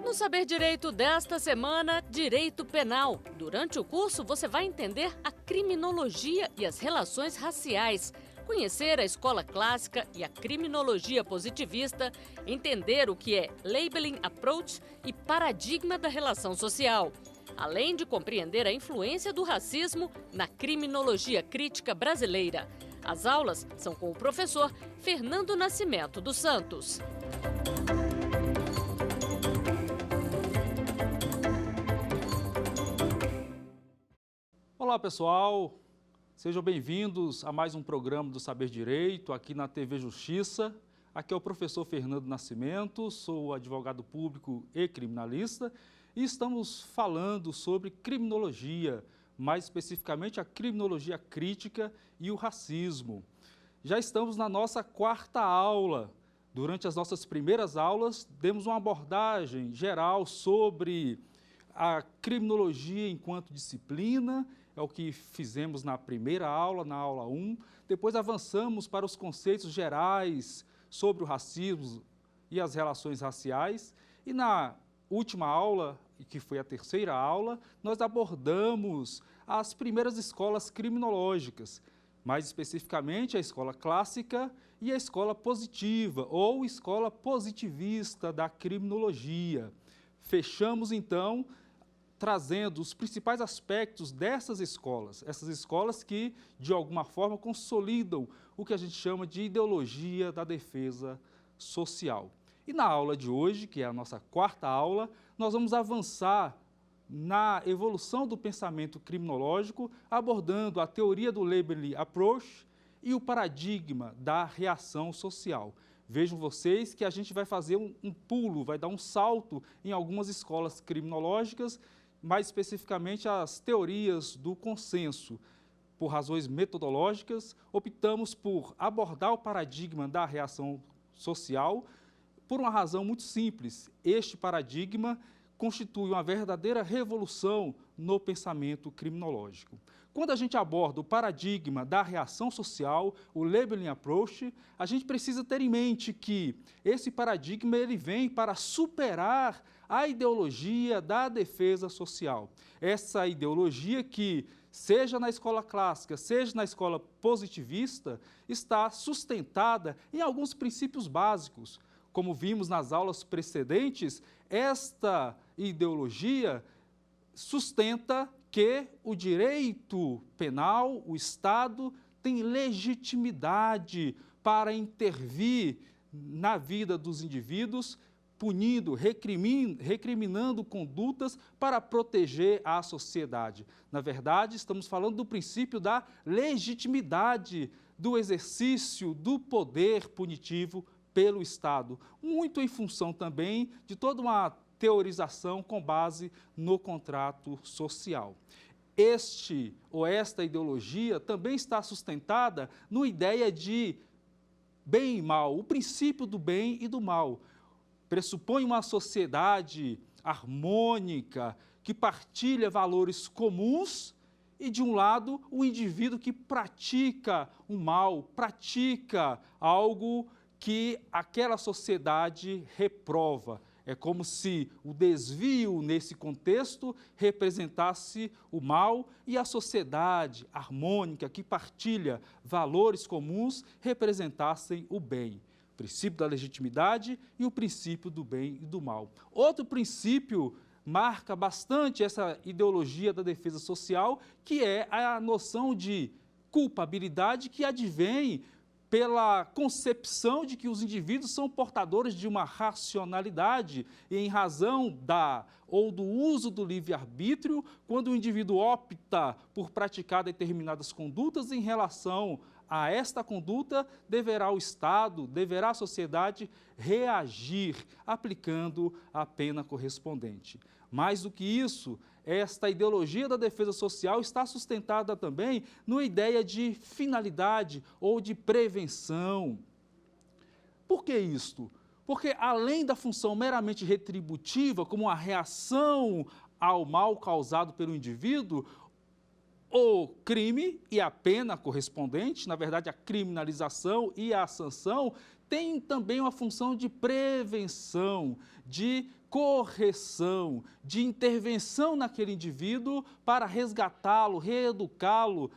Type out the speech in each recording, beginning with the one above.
No Saber Direito desta semana, Direito Penal. Durante o curso, você vai entender a criminologia e as relações raciais, conhecer a escola clássica e a criminologia positivista, entender o que é Labeling Approach e paradigma da relação social, além de compreender a influência do racismo na criminologia crítica brasileira. As aulas são com o professor Fernando Nascimento dos Santos. Olá pessoal, sejam bem-vindos a mais um programa do Saber Direito aqui na TV Justiça. Aqui é o professor Fernando Nascimento, sou advogado público e criminalista e estamos falando sobre criminologia, mais especificamente a criminologia crítica e o racismo. Já estamos na nossa quarta aula. Durante as nossas primeiras aulas, demos uma abordagem geral sobre a criminologia enquanto disciplina, é o que fizemos na primeira aula, na aula 1. Depois avançamos para os conceitos gerais sobre o racismo e as relações raciais. E na última aula, que foi a terceira aula, nós abordamos as primeiras escolas criminológicas, mais especificamente a escola clássica e a escola positiva, ou escola positivista da criminologia. Fechamos, então, trazendo os principais aspectos dessas escolas, essas escolas que, de alguma forma, consolidam o que a gente chama de ideologia da defesa social. E na aula de hoje, que é a nossa quarta aula, nós vamos avançar na evolução do pensamento criminológico, abordando a teoria do Labeling Approach e o paradigma da reação social. Vejam vocês que a gente vai fazer um pulo, vai dar um salto em algumas escolas criminológicas, mais especificamente as teorias do consenso. Por razões metodológicas, optamos por abordar o paradigma da reação social por uma razão muito simples. Este paradigma constitui uma verdadeira revolução no pensamento criminológico. Quando a gente aborda o paradigma da reação social, o Labeling Approach, a gente precisa ter em mente que esse paradigma ele vem para superar a ideologia da defesa social. Essa ideologia que, seja na escola clássica, seja na escola positivista, está sustentada em alguns princípios básicos. Como vimos nas aulas precedentes, esta ideologia sustenta que o direito penal, o Estado, tem legitimidade para intervir na vida dos indivíduos, punindo, recriminando condutas para proteger a sociedade. Na verdade, estamos falando do princípio da legitimidade do exercício do poder punitivo pelo Estado, muito em função também de toda uma teorização com base no contrato social. Esta ideologia também está sustentada numa ideia de bem e mal, o princípio do bem e do mal. Pressupõe uma sociedade harmônica, que partilha valores comuns e, de um lado, o indivíduo que pratica o mal, pratica algo que aquela sociedade reprova. É como se o desvio nesse contexto representasse o mal e a sociedade harmônica que partilha valores comuns representassem o bem. O princípio da legitimidade e o princípio do bem e do mal. Outro princípio marca bastante essa ideologia da defesa social, que é a noção de culpabilidade que advém pela concepção de que os indivíduos são portadores de uma racionalidade e em razão do uso do livre-arbítrio, quando o indivíduo opta por praticar determinadas condutas, em relação a esta conduta, deverá o Estado, deverá a sociedade reagir, aplicando a pena correspondente. Mais do que isso, esta ideologia da defesa social está sustentada também numa ideia de finalidade ou de prevenção. Por que isto? Porque além da função meramente retributiva, como a reação ao mal causado pelo indivíduo, o crime e a pena correspondente, na verdade a criminalização e a sanção, tem também uma função de prevenção, de correção, de intervenção naquele indivíduo para resgatá-lo, reeducá-lo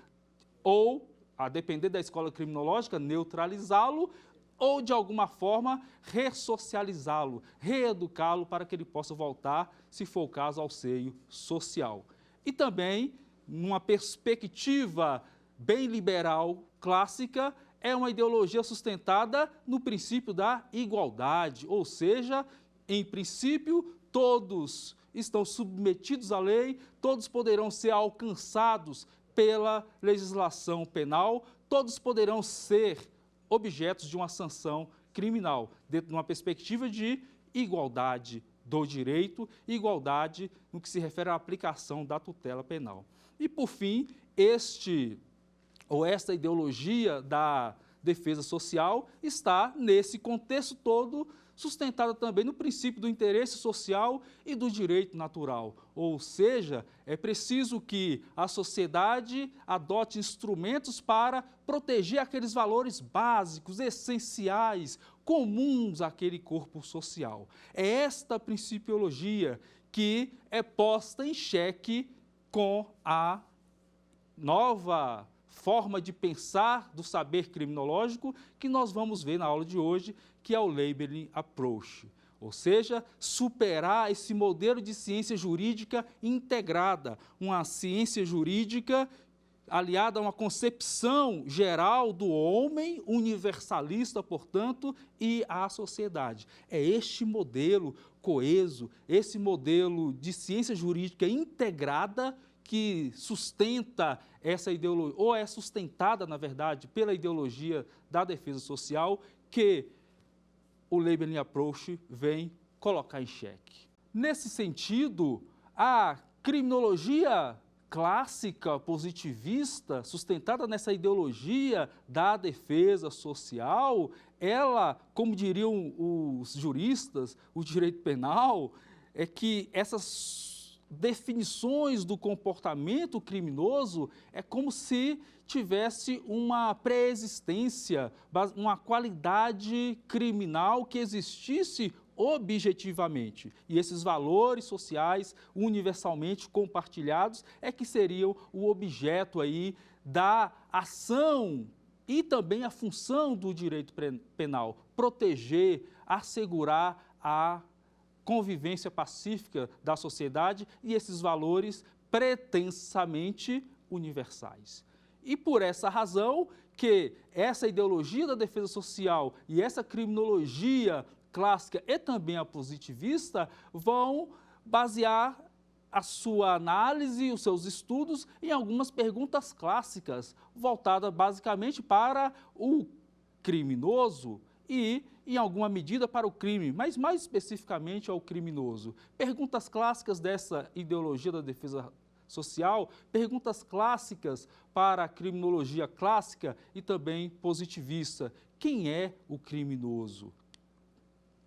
ou, a depender da escola criminológica, neutralizá-lo ou, de alguma forma, ressocializá-lo, reeducá-lo para que ele possa voltar, se for o caso, ao seio social. E também, numa perspectiva bem liberal, clássica, é uma ideologia sustentada no princípio da igualdade, ou seja, em princípio, todos estão submetidos à lei, todos poderão ser alcançados pela legislação penal, todos poderão ser objetos de uma sanção criminal, dentro de uma perspectiva de igualdade do direito, igualdade no que se refere à aplicação da tutela penal. E, por fim, esta ideologia da defesa social está, nesse contexto todo, sustentada também no princípio do interesse social e do direito natural. Ou seja, é preciso que a sociedade adote instrumentos para proteger aqueles valores básicos, essenciais, comuns àquele corpo social. É esta principiologia que é posta em xeque com a nova forma de pensar do saber criminológico que nós vamos ver na aula de hoje, que é o Labeling Approach, ou seja, superar esse modelo de ciência jurídica integrada, uma ciência jurídica aliada a uma concepção geral do homem, universalista, portanto, e à sociedade. É este modelo coeso, esse modelo de ciência jurídica integrada que sustenta essa ideologia, ou é sustentada, na verdade, pela ideologia da defesa social, que o Labeling Approach vem colocar em xeque. Nesse sentido, a criminologia clássica, positivista, sustentada nessa ideologia da defesa social, ela, como diriam os juristas, o direito penal, é que essas definições do comportamento criminoso é como se tivesse uma pré-existência, uma qualidade criminal que existisse objetivamente. E esses valores sociais universalmente compartilhados é que seriam o objeto aí da ação e também a função do direito penal, proteger, assegurar a convivência pacífica da sociedade e esses valores pretensamente universais. E por essa razão que essa ideologia da defesa social e essa criminologia clássica e também a positivista vão basear a sua análise, os seus estudos em algumas perguntas clássicas, voltadas basicamente para o criminoso e, em alguma medida, para o crime, mas mais especificamente ao criminoso. Perguntas clássicas dessa ideologia da defesa social, perguntas clássicas para a criminologia clássica e também positivista. Quem é o criminoso?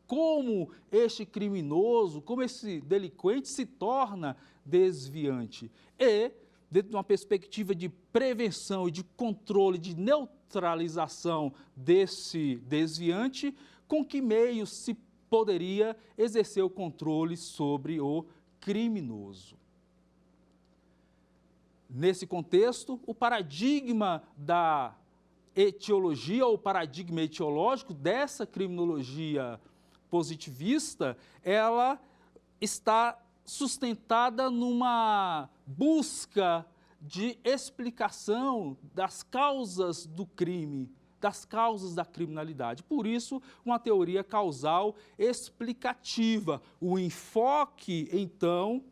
Como este criminoso, como esse delinquente se torna desviante? E, dentro de uma perspectiva de prevenção e de controle, de neutralização desse desviante, com que meios se poderia exercer o controle sobre o criminoso? Nesse contexto, o paradigma da etiologia, ou paradigma etiológico dessa criminologia positivista, ela está sustentada numa busca de explicação das causas do crime, das causas da criminalidade. Por isso, uma teoria causal explicativa. O enfoque, então,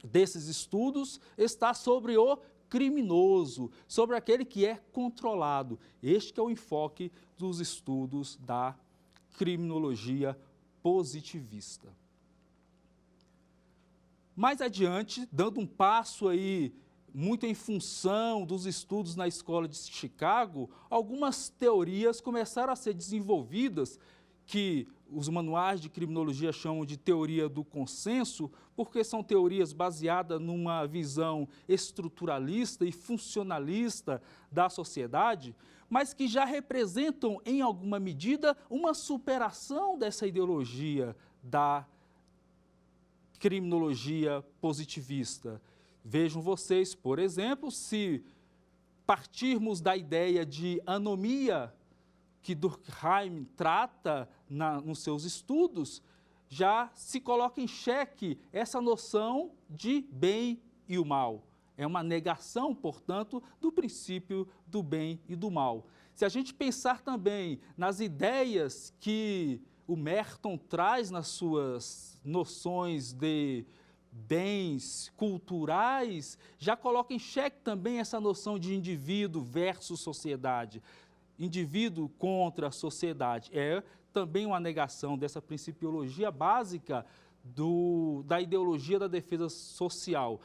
desses estudos está sobre o criminoso, sobre aquele que é controlado. Este que é o enfoque dos estudos da criminologia positivista. Mais adiante, dando um passo aí muito em função dos estudos na escola de Chicago, algumas teorias começaram a ser desenvolvidas que os manuais de criminologia chamam de teoria do consenso, porque são teorias baseadas numa visão estruturalista e funcionalista da sociedade, mas que já representam, em alguma medida, uma superação dessa ideologia da criminologia positivista. Vejam vocês, por exemplo, se partirmos da ideia de anomia que Durkheim trata nos seus estudos, já se coloca em xeque essa noção de bem e o mal. É uma negação, portanto, do princípio do bem e do mal. Se a gente pensar também nas ideias que o Merton traz nas suas noções de bens culturais, já coloca em xeque também essa noção de indivíduo versus sociedade, indivíduo contra a sociedade. É também uma negação dessa principiologia básica da ideologia da defesa social.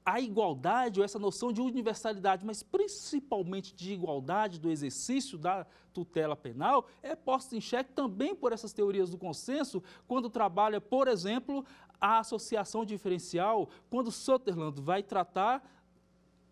A igualdade, ou essa noção de universalidade, mas principalmente de igualdade do exercício da tutela penal, é posta em xeque também por essas teorias do consenso, quando trabalha, por exemplo, a associação diferencial, quando Sutherland vai tratar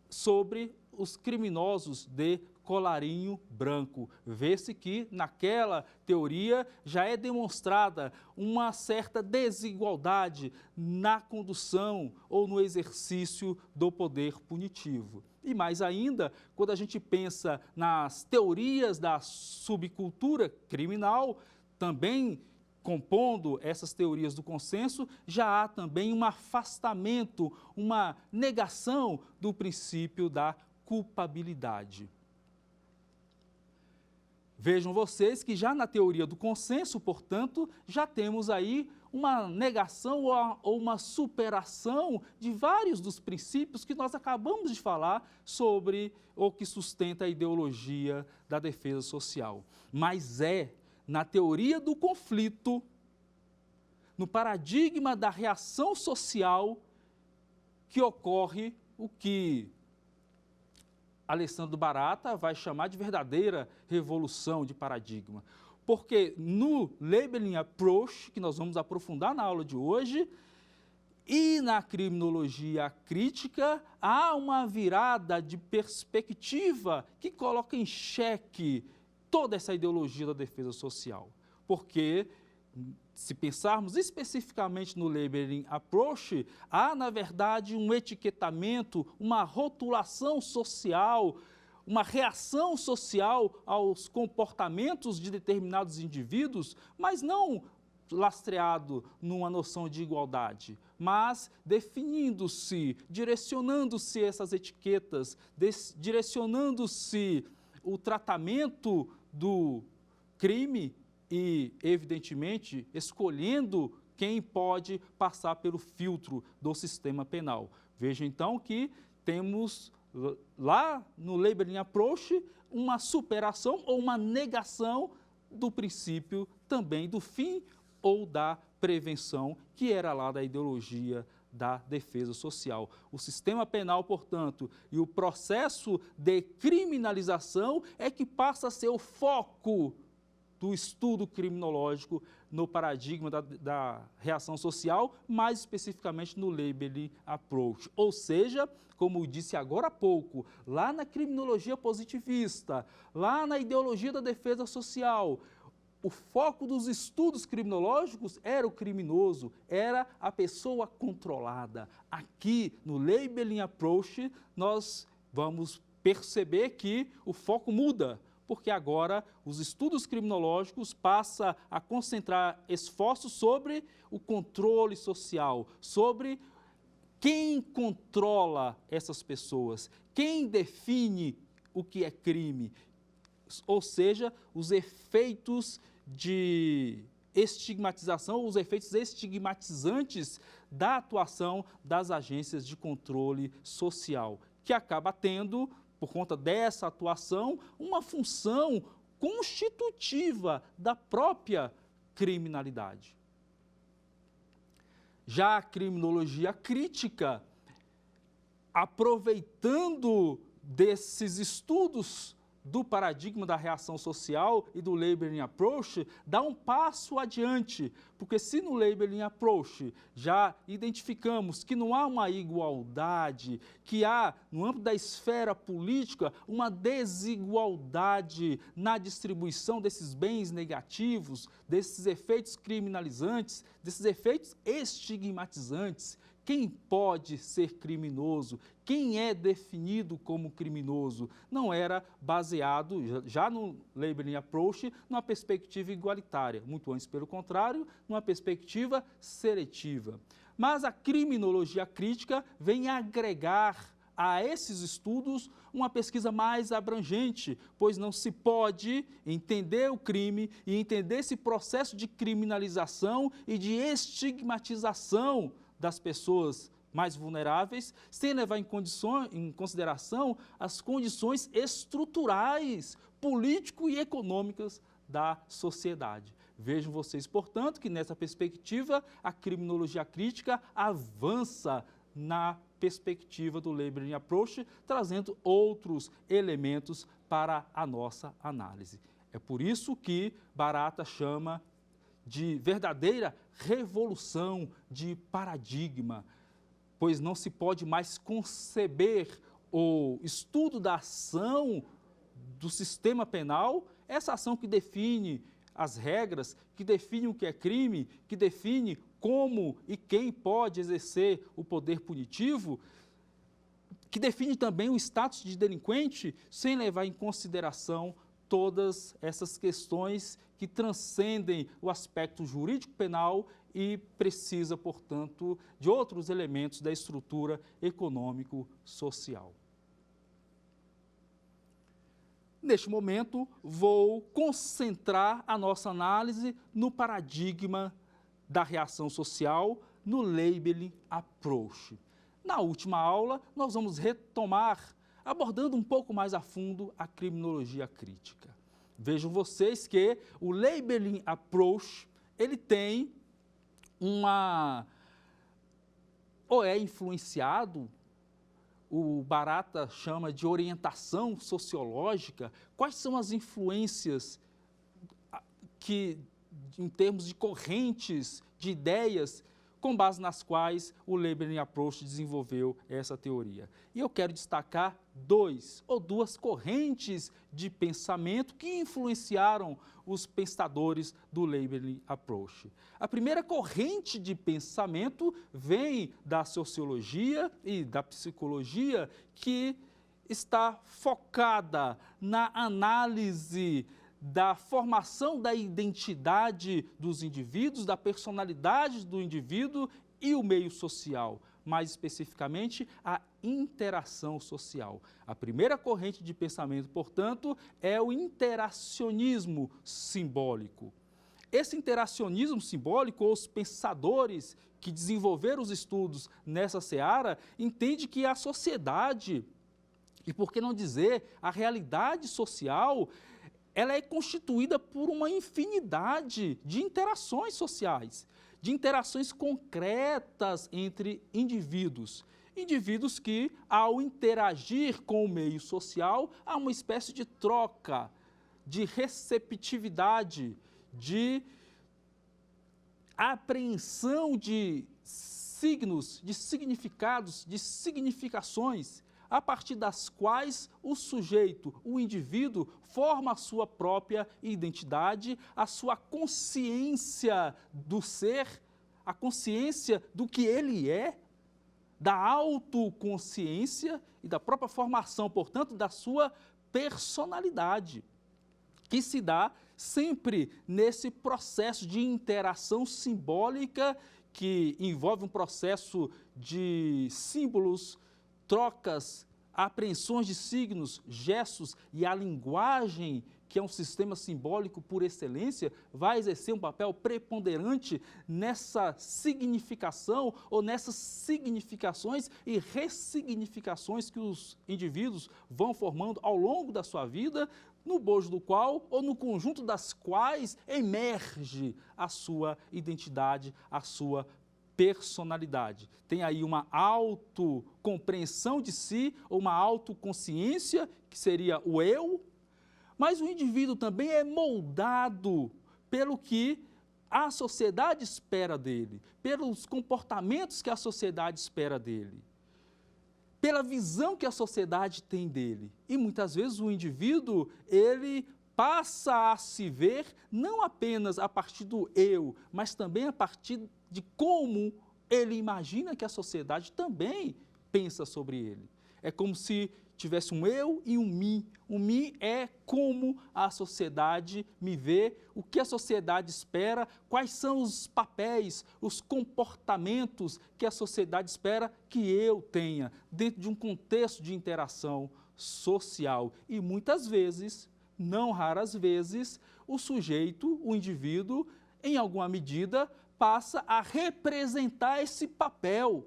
sobre os criminosos de colarinho branco. Vê-se que, naquela teoria, já é demonstrada uma certa desigualdade na condução ou no exercício do poder punitivo. E mais ainda, quando a gente pensa nas teorias da subcultura criminal, também compondo essas teorias do consenso, já há também um afastamento, uma negação do princípio da culpabilidade. Vejam vocês que já na teoria do consenso, portanto, já temos aí uma negação ou uma superação de vários dos princípios que nós acabamos de falar sobre o que sustenta a ideologia da defesa social. Mas é na teoria do conflito, no paradigma da reação social, que ocorre o que Alessandro Barata vai chamar de verdadeira revolução de paradigma. Porque no Labeling Approach, que nós vamos aprofundar na aula de hoje, e na criminologia crítica, há uma virada de perspectiva que coloca em xeque toda essa ideologia da defesa social. Porque, se pensarmos especificamente no Labeling Approach, há, na verdade, um etiquetamento, uma rotulação social, uma reação social aos comportamentos de determinados indivíduos, mas não lastreado numa noção de igualdade, mas definindo-se, direcionando-se essas etiquetas, direcionando-se o tratamento do crime e, evidentemente, escolhendo quem pode passar pelo filtro do sistema penal. Veja, então, que temos lá no Labeling Approach uma superação ou uma negação do princípio também do fim ou da prevenção, que era lá da ideologia da defesa social. O sistema penal, portanto, e o processo de criminalização é que passa a ser o foco do estudo criminológico no paradigma da reação social, mais especificamente no Labeling Approach. Ou seja, como disse agora há pouco, lá na criminologia positivista, lá na ideologia da defesa social, o foco dos estudos criminológicos era o criminoso, era a pessoa controlada. Aqui, no Labeling Approach, nós vamos perceber que o foco muda, porque agora os estudos criminológicos passam a concentrar esforços sobre o controle social, sobre quem controla essas pessoas, quem define o que é crime, ou seja, os efeitos de estigmatização, os efeitos estigmatizantes da atuação das agências de controle social, que acaba tendo, por conta dessa atuação, uma função constitutiva da própria criminalidade. Já a criminologia crítica, aproveitando desses estudos do paradigma da reação social e do Labeling Approach dá um passo adiante, porque se no Labeling Approach já identificamos que não há uma igualdade, que há, no âmbito da esfera política, uma desigualdade na distribuição desses bens negativos, desses efeitos criminalizantes, desses efeitos estigmatizantes. Quem pode ser criminoso? Quem é definido como criminoso? Não era baseado, já no Labeling Approach, numa perspectiva igualitária, muito antes, pelo contrário, numa perspectiva seletiva. Mas a criminologia crítica vem agregar a esses estudos uma pesquisa mais abrangente, pois não se pode entender o crime e entender esse processo de criminalização e de estigmatização das pessoas mais vulneráveis, sem levar em consideração as condições estruturais, político e econômicas da sociedade. Vejam vocês, portanto, que nessa perspectiva a criminologia crítica avança na perspectiva do Labeling Approach, trazendo outros elementos para a nossa análise. É por isso que Barata chama de verdadeira revolução de paradigma, pois não se pode mais conceber o estudo da ação do sistema penal, essa ação que define as regras, que define o que é crime, que define como e quem pode exercer o poder punitivo, que define também o status de delinquente, sem levar em consideração todas essas questões que transcendem o aspecto jurídico penal e precisa, portanto, de outros elementos da estrutura econômico-social. Neste momento, vou concentrar a nossa análise no paradigma da reação social, no Labeling Approach. Na última aula, nós vamos retomar, abordando um pouco mais a fundo a criminologia crítica. Vejam vocês que o Labeling Approach, ele tem ou é influenciado, o Barata chama de orientação sociológica. Quais são as influências que, em termos de correntes, de ideias, com base nas quais o Labeling Approach desenvolveu essa teoria? E eu quero destacar duas correntes de pensamento que influenciaram os pensadores do Labeling Approach. A primeira corrente de pensamento vem da sociologia e da psicologia, que está focada na análise da formação da identidade dos indivíduos, da personalidade do indivíduo e o meio social, mais especificamente a interação social. A primeira corrente de pensamento, portanto, é o interacionismo simbólico. Esse interacionismo simbólico, os pensadores que desenvolveram os estudos nessa seara, entendem que a sociedade, e por que não dizer a realidade social, ela é constituída por uma infinidade de interações sociais, de interações concretas entre indivíduos. Indivíduos que, ao interagir com o meio social, há uma espécie de troca, de receptividade, de apreensão de signos, de significados, de significações, a partir das quais o sujeito, o indivíduo, forma a sua própria identidade, a sua consciência do ser, a consciência do que ele é, da autoconsciência e da própria formação, portanto, da sua personalidade, que se dá sempre nesse processo de interação simbólica que envolve um processo de símbolos, trocas, apreensões de signos, gestos, e a linguagem, que é um sistema simbólico por excelência, vai exercer um papel preponderante nessa significação ou nessas significações e ressignificações que os indivíduos vão formando ao longo da sua vida, no bojo do qual ou no conjunto das quais emerge a sua identidade, a sua personalidade. Tem aí uma autocompreensão de si, ou uma autoconsciência, que seria o eu, mas o indivíduo também é moldado pelo que a sociedade espera dele, pelos comportamentos que a sociedade espera dele, pela visão que a sociedade tem dele. E muitas vezes o indivíduo, ele passa a se ver não apenas a partir do eu, mas também a partir de como ele imagina que a sociedade também pensa sobre ele. É como se tivesse um eu e um mim. O mim é como a sociedade me vê, o que a sociedade espera, quais são os papéis, os comportamentos que a sociedade espera que eu tenha dentro de um contexto de interação social. E muitas vezes, não raras vezes, o sujeito, o indivíduo, em alguma medida, passa a representar esse papel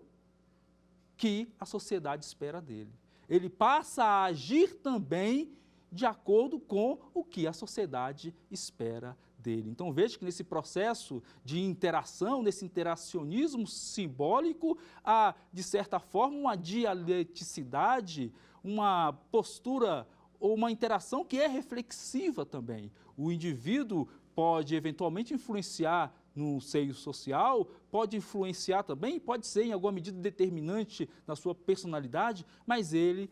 que a sociedade espera dele. Ele passa a agir também de acordo com o que a sociedade espera dele. Então veja que nesse processo de interação, nesse interacionismo simbólico, há, de certa forma, uma dialeticidade, uma postura ou uma interação que é reflexiva também. O indivíduo pode eventualmente influenciar no seio social, pode influenciar também, pode ser em alguma medida determinante na sua personalidade, mas ele,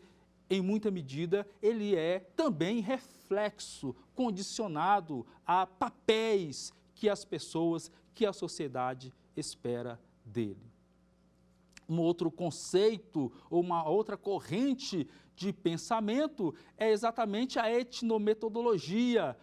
em muita medida, ele é também reflexo, condicionado a papéis que as pessoas, que a sociedade espera dele. Um outro conceito ou uma outra corrente de pensamento é exatamente a etnometodologia.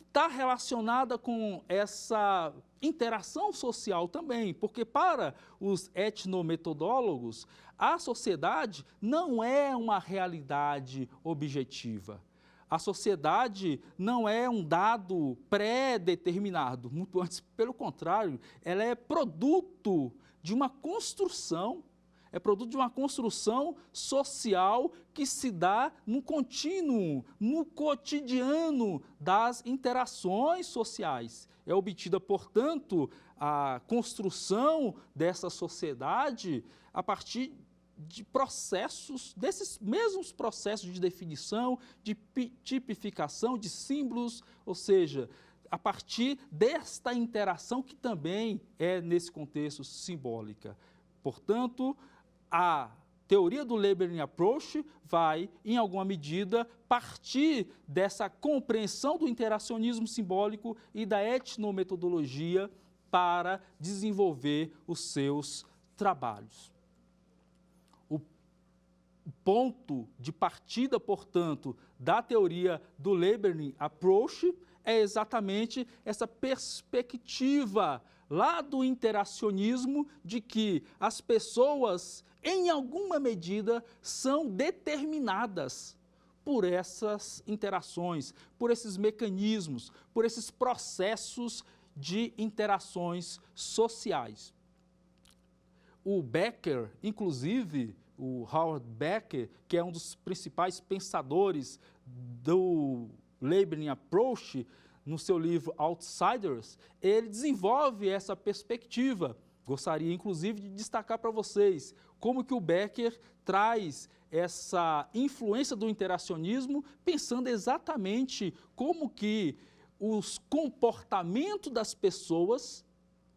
Está relacionada com essa interação social também, porque para os etnometodólogos, a sociedade não é uma realidade objetiva. A sociedade não é um dado pré-determinado, muito antes, pelo contrário, ela é produto de uma construção. É produto de uma construção social que se dá no contínuo, no cotidiano das interações sociais. É obtida, portanto, a construção dessa sociedade a partir de processos, desses mesmos processos de definição, de tipificação, de símbolos, ou seja, a partir desta interação que também é, nesse contexto, simbólica. Portanto, a teoria do Labeling Approach vai, em alguma medida, partir dessa compreensão do interacionismo simbólico e da etnometodologia para desenvolver os seus trabalhos. O ponto de partida, portanto, da teoria do Labeling Approach é exatamente essa perspectiva lá do interacionismo de que as pessoas, em alguma medida, são determinadas por essas interações, por esses mecanismos, por esses processos de interações sociais. O Becker, inclusive, o Howard Becker, que é um dos principais pensadores do Labeling Approach, no seu livro Outsiders, ele desenvolve essa perspectiva. Gostaria, inclusive, de destacar para vocês como que o Becker traz essa influência do interacionismo, pensando exatamente como que os comportamentos das pessoas,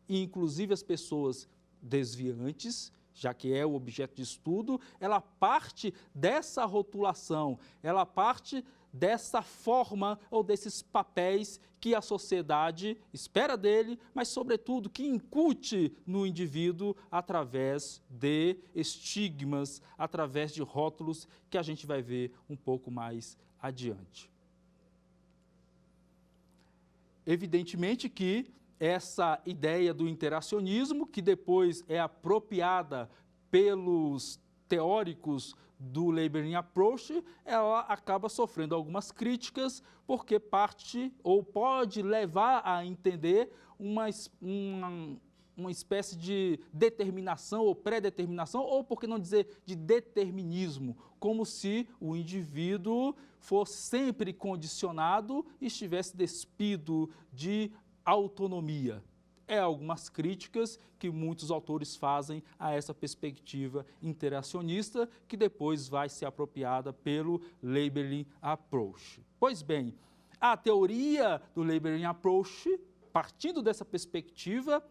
inclusive as pessoas desviantes, já que é o objeto de estudo, ela parte dessa rotulação, ela parte dessa forma ou desses papéis que a sociedade espera dele, mas, sobretudo, que incute no indivíduo através de estigmas, através de rótulos que a gente vai ver um pouco mais adiante. Evidentemente que essa ideia do interacionismo, que depois é apropriada pelos teóricos do Labeling Approach, ela acaba sofrendo algumas críticas, porque parte ou pode levar a entender uma espécie de determinação ou pré-determinação, ou por que não dizer de determinismo, como se o indivíduo fosse sempre condicionado e estivesse despido de autonomia. É algumas críticas que muitos autores fazem a essa perspectiva interacionista, que depois vai ser apropriada pelo Labeling Approach. Pois bem, A teoria do Labeling Approach, partindo dessa perspectiva,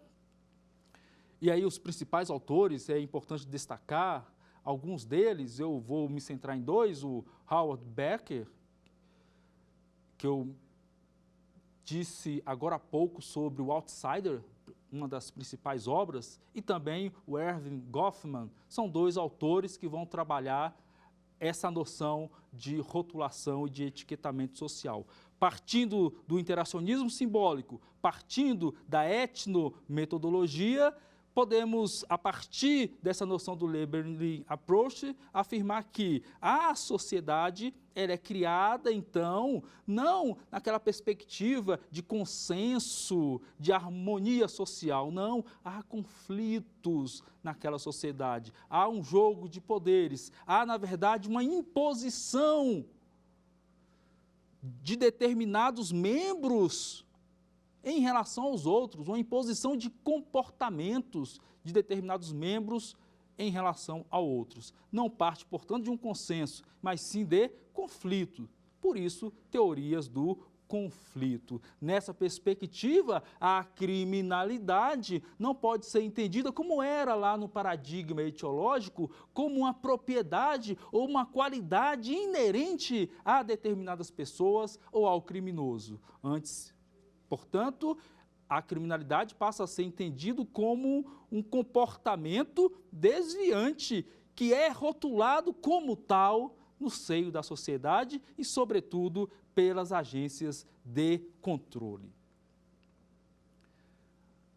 e aí os principais autores, é importante destacar, alguns deles, eu vou me centrar em dois, o Howard Becker, que eu disse agora há pouco sobre o Outsider, uma das principais obras, e também o Erving Goffman, são dois autores que vão trabalhar essa noção de rotulação e de etiquetamento social. Partindo do interacionismo simbólico, partindo da etnometodologia, podemos, a partir dessa noção do Labeling Approach, afirmar que a sociedade ela é criada, então, não naquela perspectiva de consenso, de harmonia social, não. Há conflitos naquela sociedade, há um jogo de poderes, há, na verdade, uma imposição de determinados membros em relação aos outros, uma imposição de comportamentos de determinados membros em relação a outros. Não parte, portanto, de um consenso, mas sim de conflito. Por isso, teorias do conflito. Nessa perspectiva, a criminalidade não pode ser entendida como era lá no paradigma etiológico, como uma propriedade ou uma qualidade inerente a determinadas pessoas ou ao criminoso. Antes, portanto, a criminalidade passa a ser entendido como um comportamento desviante, que é rotulado como tal no seio da sociedade e, sobretudo, pelas agências de controle.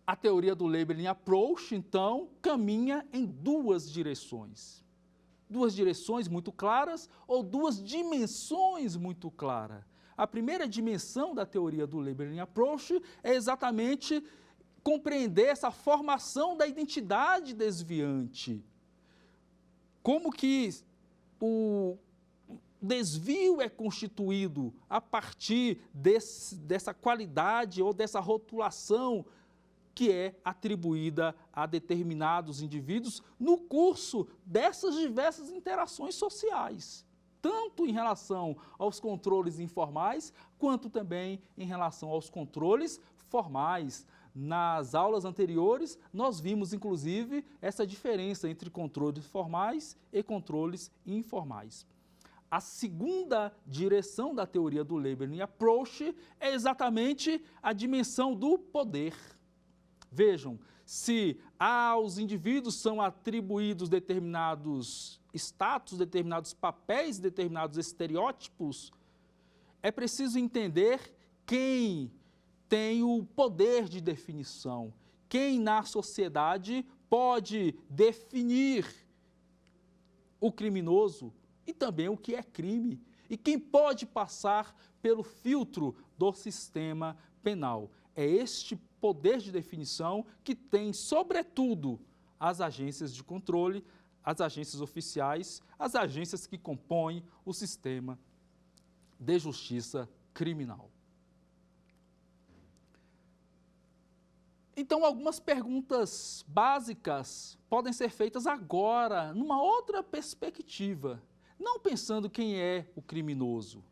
A teoria do Labeling Approach, então, caminha em duas direções. Duas direções muito claras ou duas dimensões muito claras. A primeira dimensão da teoria do Labeling Approach é exatamente compreender essa formação da identidade desviante. Como que o desvio é constituído a partir dessa qualidade ou dessa rotulação que é atribuída a determinados indivíduos no curso dessas diversas interações sociais, tanto em relação aos controles informais, quanto também em relação aos controles formais. Nas aulas anteriores, nós vimos, inclusive, essa diferença entre controles formais e controles informais. A segunda direção da teoria do Labeling Approach é exatamente a dimensão do poder. Vejam, se aos indivíduos são atribuídos determinados status, determinados papéis, determinados estereótipos, é preciso entender quem tem o poder de definição, quem na sociedade pode definir o criminoso e também o que é crime, e quem pode passar pelo filtro do sistema penal. É este poder de definição que tem, sobretudo, as agências de controle, as agências oficiais, as agências que compõem o sistema de justiça criminal. Então, algumas perguntas básicas podem ser feitas agora, numa outra perspectiva, não pensando quem é o criminoso,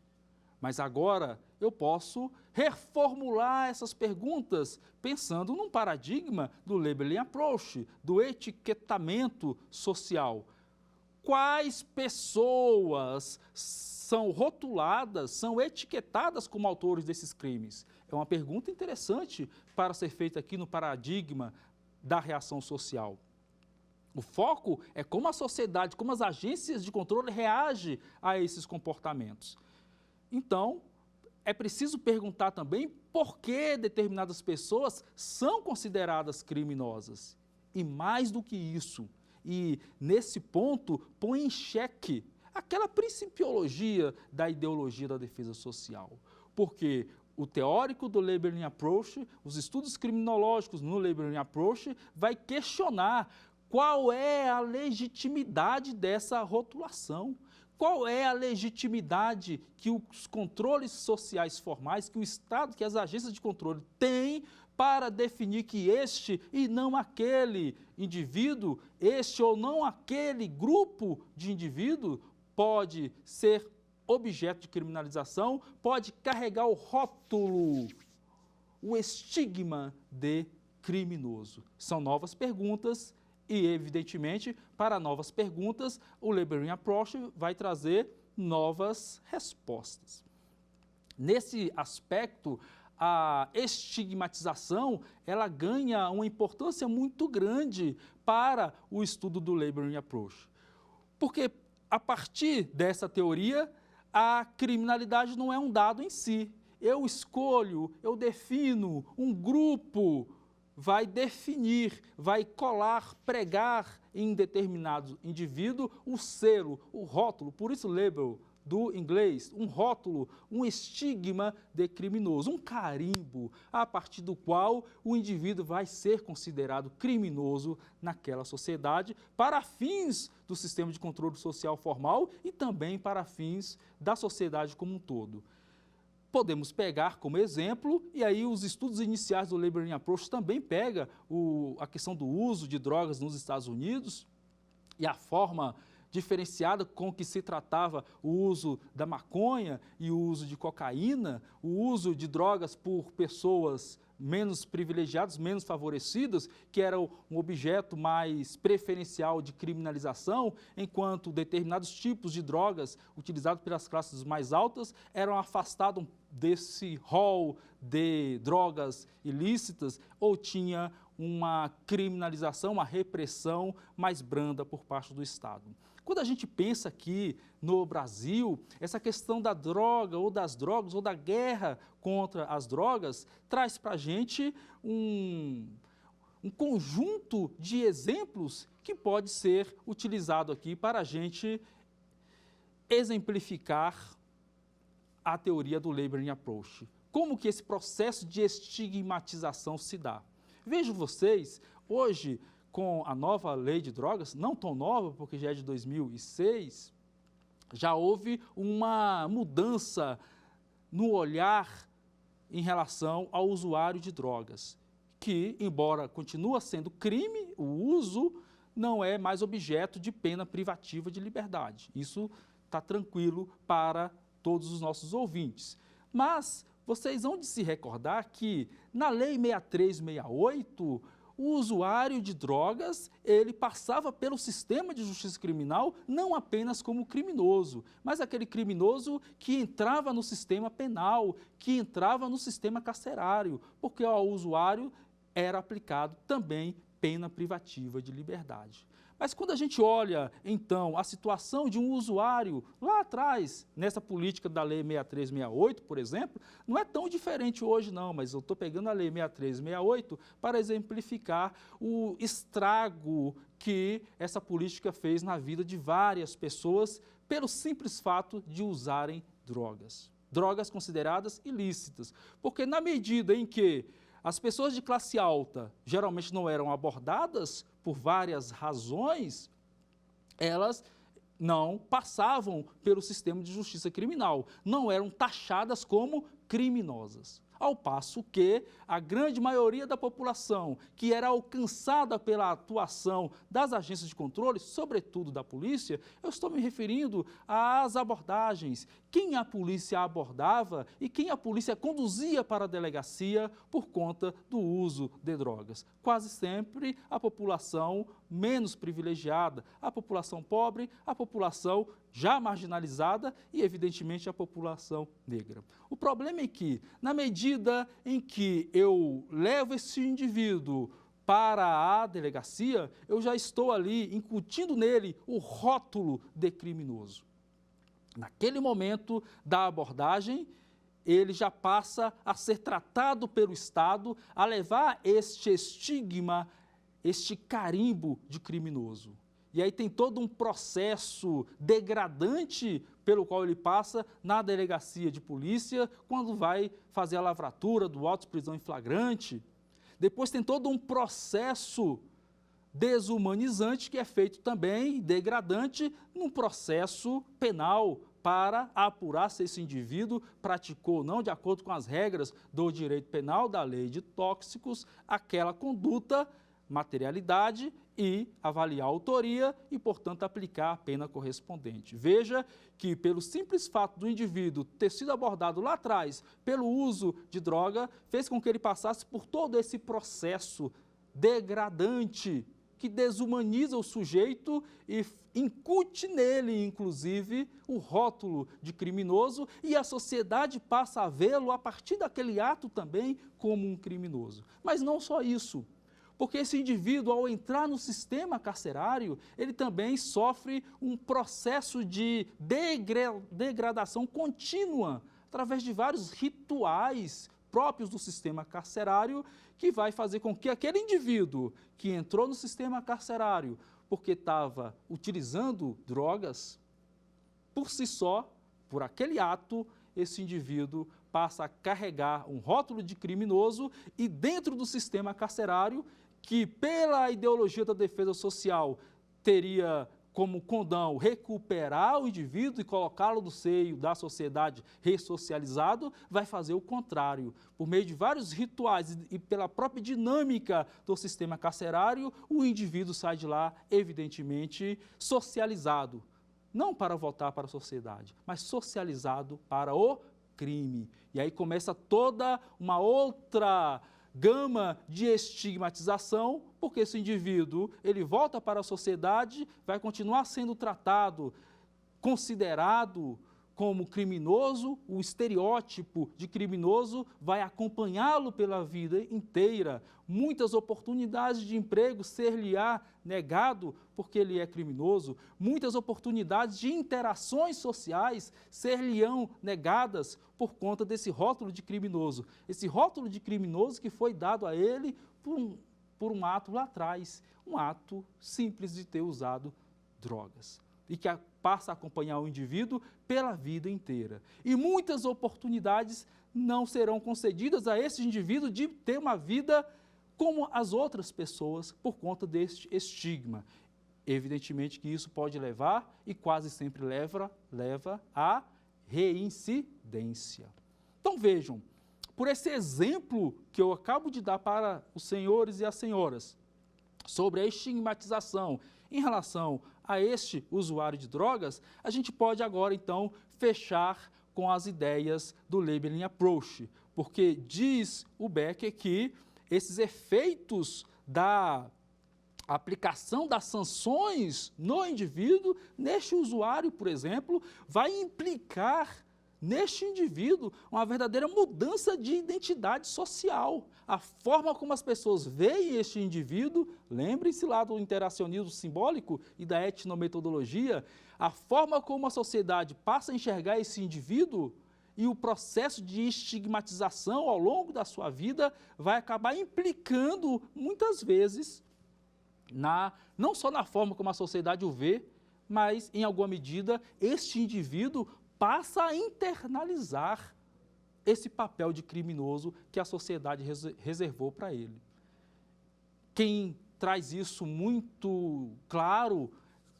mas agora eu posso reformular essas perguntas pensando num paradigma do Labeling Approach, do etiquetamento social. Quais pessoas são rotuladas, são etiquetadas como autores desses crimes? É uma pergunta interessante para ser feita aqui no paradigma da reação social. O foco é como a sociedade, como as agências de controle reagem a esses comportamentos. Então, é preciso perguntar também por que determinadas pessoas são consideradas criminosas. E mais do que isso, e nesse ponto põe em xeque aquela principiologia da ideologia da defesa social. Porque o teórico do Labeling Approach, os estudos criminológicos no Labeling Approach, vai questionar qual é a legitimidade dessa rotulação. Qual é a legitimidade que os controles sociais formais, que o Estado, que as agências de controle têm para definir que este e não aquele indivíduo, este ou não aquele grupo de indivíduo pode ser objeto de criminalização pode carregar o rótulo, o estigma de criminoso? São novas perguntas e, evidentemente, para novas perguntas, o Labeling Approach vai trazer novas respostas. Nesse aspecto, a estigmatização ela ganha uma importância muito grande para o estudo do Labeling Approach. Porque, a partir dessa teoria, a criminalidade não é um dado em si. Eu escolho, eu defino, um grupo vai definir, vai colar, pregar em determinado indivíduo o selo, o rótulo, por isso label do inglês, um rótulo, um estigma de criminoso, um carimbo, a partir do qual o indivíduo vai ser considerado criminoso naquela sociedade, para fins do sistema de controle social formal e também para fins da sociedade como um todo. Podemos pegar como exemplo, e aí os estudos iniciais do Labeling Approach também pega a questão do uso de drogas nos Estados Unidos e a forma diferenciada com que se tratava o uso da maconha e o uso de cocaína, o uso de drogas por pessoas menos privilegiadas, menos favorecidas, que era um objeto mais preferencial de criminalização, enquanto determinados tipos de drogas utilizados pelas classes mais altas eram afastados desse rol de drogas ilícitas ou tinha uma criminalização, uma repressão mais branda por parte do Estado. Quando a gente pensa aqui no Brasil, essa questão da droga ou das drogas ou da guerra contra as drogas traz para a gente um conjunto de exemplos que pode ser utilizado aqui para a gente exemplificar a teoria do Labeling Approach. Como que esse processo de estigmatização se dá? Vejam vocês, hoje, com a nova lei de drogas, não tão nova, porque já é de 2006, já houve uma mudança no olhar em relação ao usuário de drogas, que, embora continue sendo crime, o uso não é mais objeto de pena privativa de liberdade. Isso está tranquilo para todos os nossos ouvintes. Mas vocês vão de se recordar que, na Lei 6368, o usuário de drogas, ele passava pelo sistema de justiça criminal não apenas como criminoso, mas aquele criminoso que entrava no sistema penal, que entrava no sistema carcerário, porque ao usuário era aplicado também pena privativa de liberdade. Mas quando a gente olha, então, a situação de um usuário lá atrás, nessa política da Lei 6368, por exemplo, não é tão diferente hoje não, mas eu estou pegando a Lei 6368 para exemplificar o estrago que essa política fez na vida de várias pessoas pelo simples fato de usarem drogas. Drogas consideradas ilícitas, porque na medida em que as pessoas de classe alta geralmente não eram abordadas por várias razões, elas não passavam pelo sistema de justiça criminal, não eram taxadas como criminosas. Ao passo que a grande maioria da população, que era alcançada pela atuação das agências de controle, sobretudo da polícia, eu estou me referindo às abordagens, quem a polícia abordava e quem a polícia conduzia para a delegacia por conta do uso de drogas. Quase sempre a população menos privilegiada, a população pobre, a população já marginalizada e, evidentemente, a população negra. O problema é que, na medida em que eu levo esse indivíduo para a delegacia, eu já estou ali incutindo nele o rótulo de criminoso. Naquele momento da abordagem, ele já passa a ser tratado pelo Estado, a levar este estigma, este carimbo de criminoso. E aí tem todo um processo degradante pelo qual ele passa na delegacia de polícia, quando vai fazer a lavratura do auto de prisão em flagrante. Depois tem todo um processo desumanizante que é feito também, degradante, num processo penal para apurar se esse indivíduo praticou ou não, de acordo com as regras do direito penal, da lei de tóxicos, aquela conduta materialidade e avaliar a autoria e, portanto, aplicar a pena correspondente. Veja que, pelo simples fato do indivíduo ter sido abordado lá atrás pelo uso de droga, fez com que ele passasse por todo esse processo degradante que desumaniza o sujeito e incute nele, inclusive, o rótulo de criminoso, e a sociedade passa a vê-lo, a partir daquele ato também, como um criminoso. Mas não só isso, porque esse indivíduo, ao entrar no sistema carcerário, ele também sofre um processo de degradação contínua, através de vários rituais próprios do sistema carcerário, que vai fazer com que aquele indivíduo que entrou no sistema carcerário porque estava utilizando drogas, por si só, por aquele ato, esse indivíduo passa a carregar um rótulo de criminoso e dentro do sistema carcerário, que pela ideologia da defesa social teria como condão recuperar o indivíduo e colocá-lo no seio da sociedade ressocializado, vai fazer o contrário. Por meio de vários rituais e pela própria dinâmica do sistema carcerário, o indivíduo sai de lá, evidentemente, socializado. Não para voltar para a sociedade, mas socializado para o crime. E aí começa toda uma outra gama de estigmatização, porque esse indivíduo, ele volta para a sociedade, vai continuar sendo tratado, considerado como criminoso, o estereótipo de criminoso vai acompanhá-lo pela vida inteira. Muitas oportunidades de emprego ser-lhe-á negado porque ele é criminoso. Muitas oportunidades de interações sociais ser-lhe-ão negadas por conta desse rótulo de criminoso. Esse rótulo de criminoso que foi dado a ele por um ato lá atrás, um ato simples de ter usado drogas. E que passa a acompanhar o indivíduo pela vida inteira. E muitas oportunidades não serão concedidas a esse indivíduo de ter uma vida como as outras pessoas por conta deste estigma. Evidentemente que isso pode levar, e quase sempre leva à reincidência. Então vejam, por esse exemplo que eu acabo de dar para os senhores e as senhoras, sobre a estigmatização em relação a este usuário de drogas, a gente pode agora, então, fechar com as ideias do Labeling Approach, porque diz o Becker que esses efeitos da aplicação das sanções no indivíduo, neste usuário, por exemplo, vai implicar neste indivíduo uma verdadeira mudança de identidade social. A forma como as pessoas veem este indivíduo, lembrem-se lá do interacionismo simbólico e da etnometodologia, a forma como a sociedade passa a enxergar esse indivíduo e o processo de estigmatização ao longo da sua vida vai acabar implicando, muitas vezes, não só na forma como a sociedade o vê, mas, em alguma medida, este indivíduo passa a internalizar esse papel de criminoso que a sociedade reservou para ele. Quem traz isso muito claro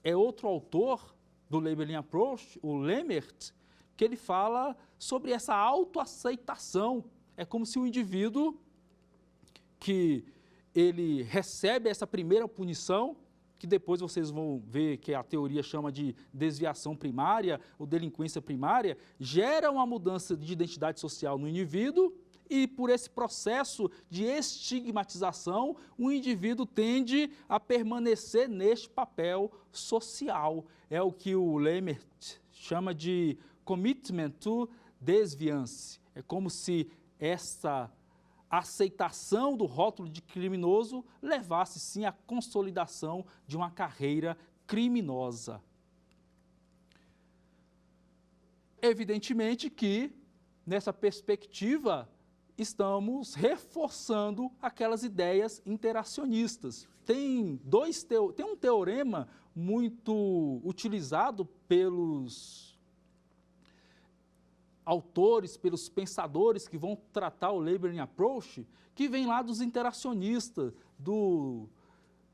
é outro autor do Labeling Approach, o Lemert, que ele fala sobre essa autoaceitação. É como se o indivíduo que ele recebe essa primeira punição, que depois vocês vão ver que a teoria chama de desviação primária ou delinquência primária, gera uma mudança de identidade social no indivíduo e por esse processo de estigmatização, o indivíduo tende a permanecer neste papel social. É o que o Lemert chama de commitment to desviance. É como se essa aceitação do rótulo de criminoso levasse sim à consolidação de uma carreira criminosa. Evidentemente que, nessa perspectiva, estamos reforçando aquelas ideias interacionistas. Tem um teorema muito utilizado pelos autores, pelos pensadores que vão tratar o Labeling Approach, que vem lá dos interacionistas,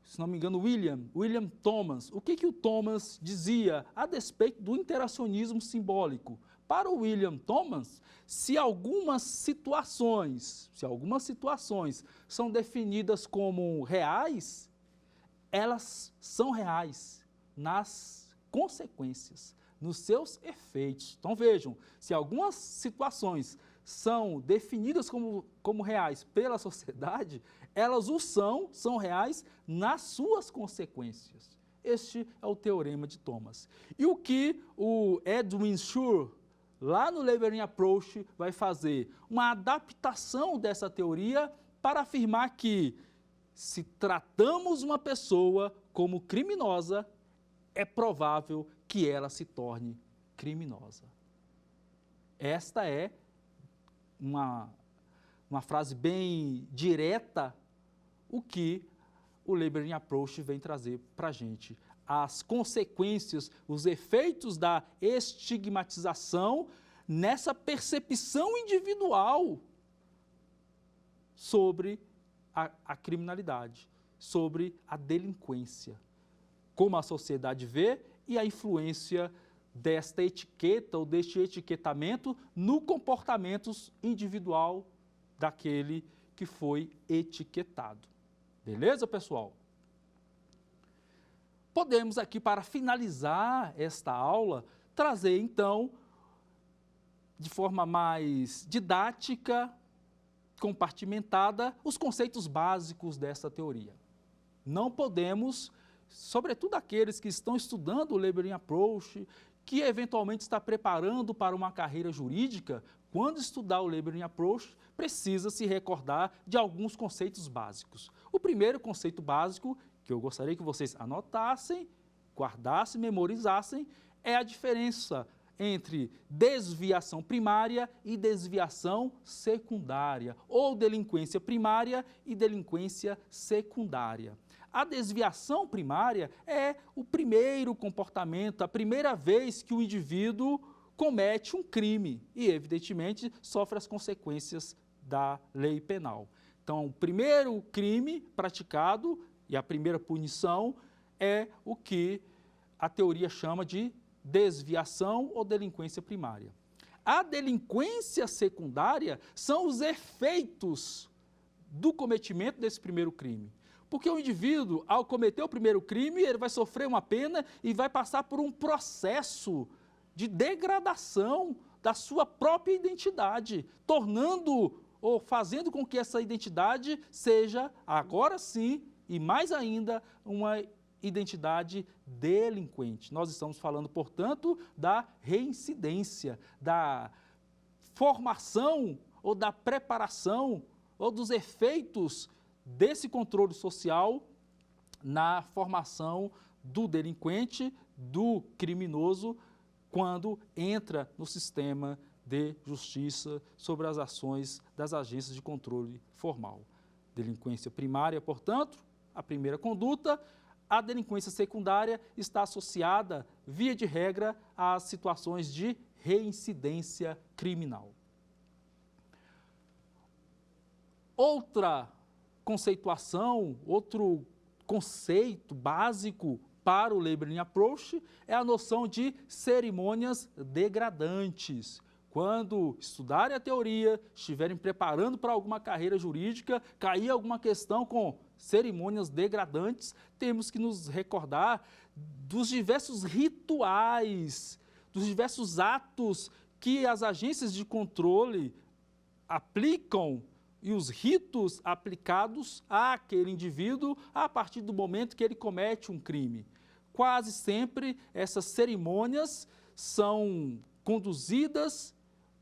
se não me engano, William Thomas. O que o Thomas dizia a despeito do interacionismo simbólico? para o William Thomas, se algumas situações são definidas como reais, elas são reais nas consequências, nos seus efeitos. Então vejam, se algumas situações são definidas como reais pela sociedade, elas são reais nas suas consequências. Este é o teorema de Thomas. E o que o Edwin Shur, lá no Labeling Approach, vai fazer? Uma adaptação dessa teoria para afirmar que, se tratamos uma pessoa como criminosa, é provável que ela se torne criminosa. Esta é uma frase bem direta, o que o Labeling Approach vem trazer para a gente. As consequências, os efeitos da estigmatização nessa percepção individual sobre a criminalidade, sobre a delinquência, como a sociedade vê e a influência desta etiqueta ou deste etiquetamento no comportamento individual daquele que foi etiquetado. Beleza, pessoal? Podemos aqui, para finalizar esta aula, trazer então, de forma mais didática, compartimentada, os conceitos básicos dessa teoria. Não podemos, sobretudo aqueles que estão estudando o Labeling Approach, que eventualmente está preparando para uma carreira jurídica, quando estudar o Labeling Approach, precisa se recordar de alguns conceitos básicos. O primeiro conceito básico, que eu gostaria que vocês anotassem, guardassem, memorizassem, é a diferença entre desviação primária e desviação secundária, ou delinquência primária e delinquência secundária. A desviação primária é o primeiro comportamento, a primeira vez que o indivíduo comete um crime e, evidentemente, sofre as consequências da lei penal. Então, o primeiro crime praticado e a primeira punição é o que a teoria chama de desviação ou delinquência primária. A delinquência secundária são os efeitos do cometimento desse primeiro crime. Porque o indivíduo, ao cometer o primeiro crime, ele vai sofrer uma pena e vai passar por um processo de degradação da sua própria identidade, tornando ou fazendo com que essa identidade seja, agora sim, e mais ainda, uma identidade delinquente. Nós estamos falando, portanto, da reincidência, da formação ou da preparação ou dos efeitos desse controle social na formação do delinquente, do criminoso, quando entra no sistema de justiça sobre as ações das agências de controle formal. Delinquência primária, portanto, a primeira conduta. A delinquência secundária está associada, via de regra, às situações de reincidência criminal. Outra conceituação, outro conceito básico para o Labeling Approach é a noção de cerimônias degradantes. Quando estudarem a teoria, estiverem preparando para alguma carreira jurídica, cair alguma questão com cerimônias degradantes, temos que nos recordar dos diversos rituais, dos diversos atos que as agências de controle aplicam e os ritos aplicados àquele indivíduo a partir do momento que ele comete um crime. Quase sempre essas cerimônias são conduzidas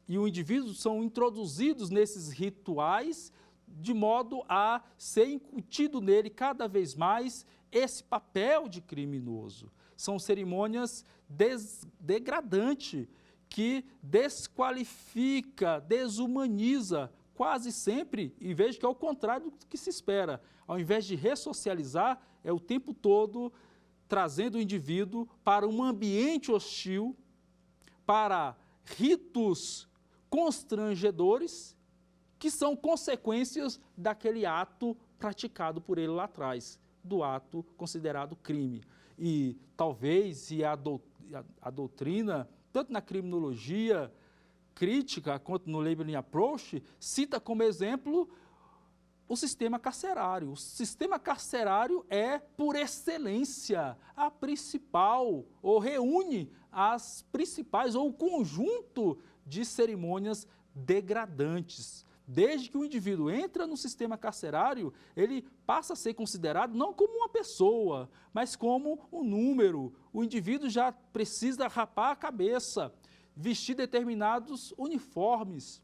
e o indivíduo são introduzidos nesses rituais de modo a ser incutido nele cada vez mais esse papel de criminoso. São cerimônias degradantes que desqualifica, desumaniza quase sempre, e vejo que é o contrário do que se espera. Ao invés de ressocializar, é o tempo todo trazendo o indivíduo para um ambiente hostil, para ritos constrangedores, que são consequências daquele ato praticado por ele lá atrás, do ato considerado crime. E talvez, se a doutrina, tanto na criminologia crítica quanto no Labeling Approach cita como exemplo o sistema carcerário. O sistema carcerário é, por excelência, a principal, ou reúne as principais, ou o conjunto de cerimônias degradantes. Desde que o indivíduo entra no sistema carcerário, ele passa a ser considerado não como uma pessoa, mas como um número. O indivíduo já precisa rapar a cabeça, vestir determinados uniformes,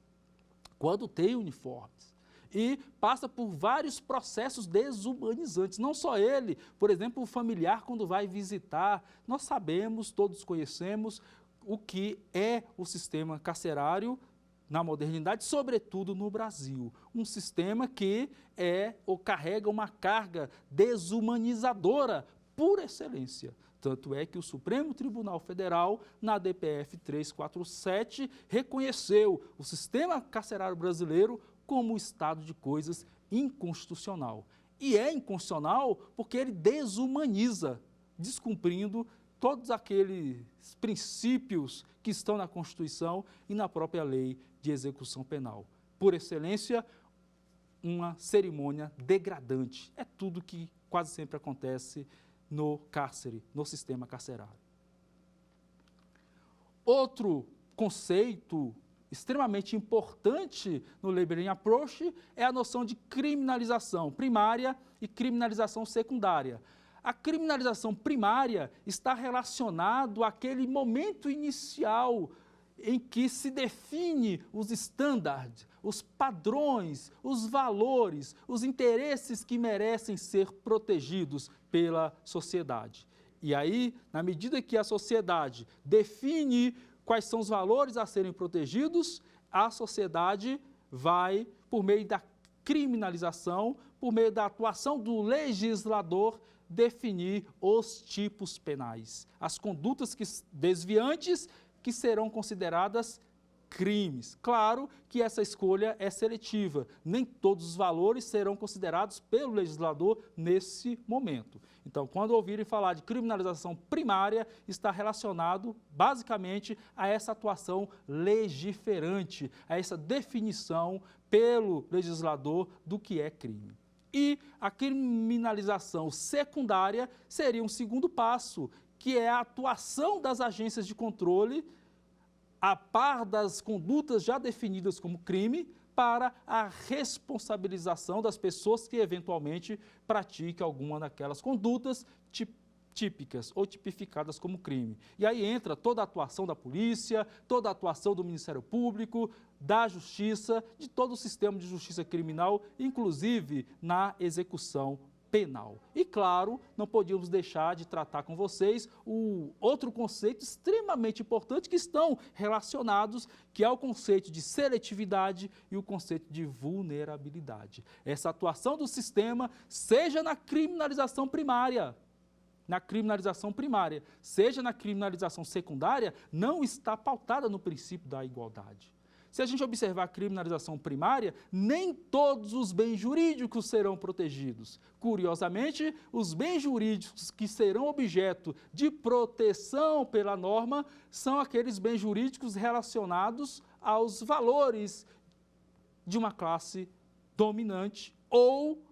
quando tem uniformes. E passa por vários processos desumanizantes. Não só ele, por exemplo, o familiar quando vai visitar. Nós sabemos, todos conhecemos o que é o sistema carcerário na modernidade, sobretudo no Brasil. Um sistema que ou carrega uma carga desumanizadora por excelência. Tanto é que o Supremo Tribunal Federal, na DPF 347, reconheceu o sistema carcerário brasileiro como estado de coisas inconstitucional. E é inconstitucional porque ele desumaniza, descumprindo todos aqueles princípios que estão na Constituição e na própria lei de execução penal. Por excelência, uma cerimônia degradante. É tudo que quase sempre acontece no cárcere, no sistema carcerário. Outro conceito extremamente importante no Labeling Approach é a noção de criminalização primária e criminalização secundária. A criminalização primária está relacionado àquele momento inicial em que se define os estándares, os padrões, os valores, os interesses que merecem ser protegidos pela sociedade. E aí, na medida que a sociedade define quais são os valores a serem protegidos, a sociedade vai, por meio da criminalização, por meio da atuação do legislador, definir os tipos penais, as condutas desviantes que serão consideradas crimes. Claro que essa escolha é seletiva, nem todos os valores serão considerados pelo legislador nesse momento. Então, quando ouvirem falar de criminalização primária, está relacionado basicamente a essa atuação legiferante, a essa definição pelo legislador do que é crime. E a criminalização secundária seria um segundo passo, que é a atuação das agências de controle a par das condutas já definidas como crime para a responsabilização das pessoas que eventualmente pratiquem alguma daquelas condutas típicas ou tipificadas como crime. E aí entra toda a atuação da polícia, toda a atuação do Ministério Público, da Justiça, de todo o sistema de justiça criminal, inclusive na execução penal. E, claro, não podíamos deixar de tratar com vocês o outro conceito extremamente importante que estão relacionados, que é o conceito de seletividade e o conceito de vulnerabilidade. Essa atuação do sistema, seja na criminalização primária, seja na criminalização secundária, não está pautada no princípio da igualdade. Se a gente observar a criminalização primária, nem todos os bens jurídicos serão protegidos. Curiosamente, os bens jurídicos que serão objeto de proteção pela norma são aqueles bens jurídicos relacionados aos valores de uma classe dominante ou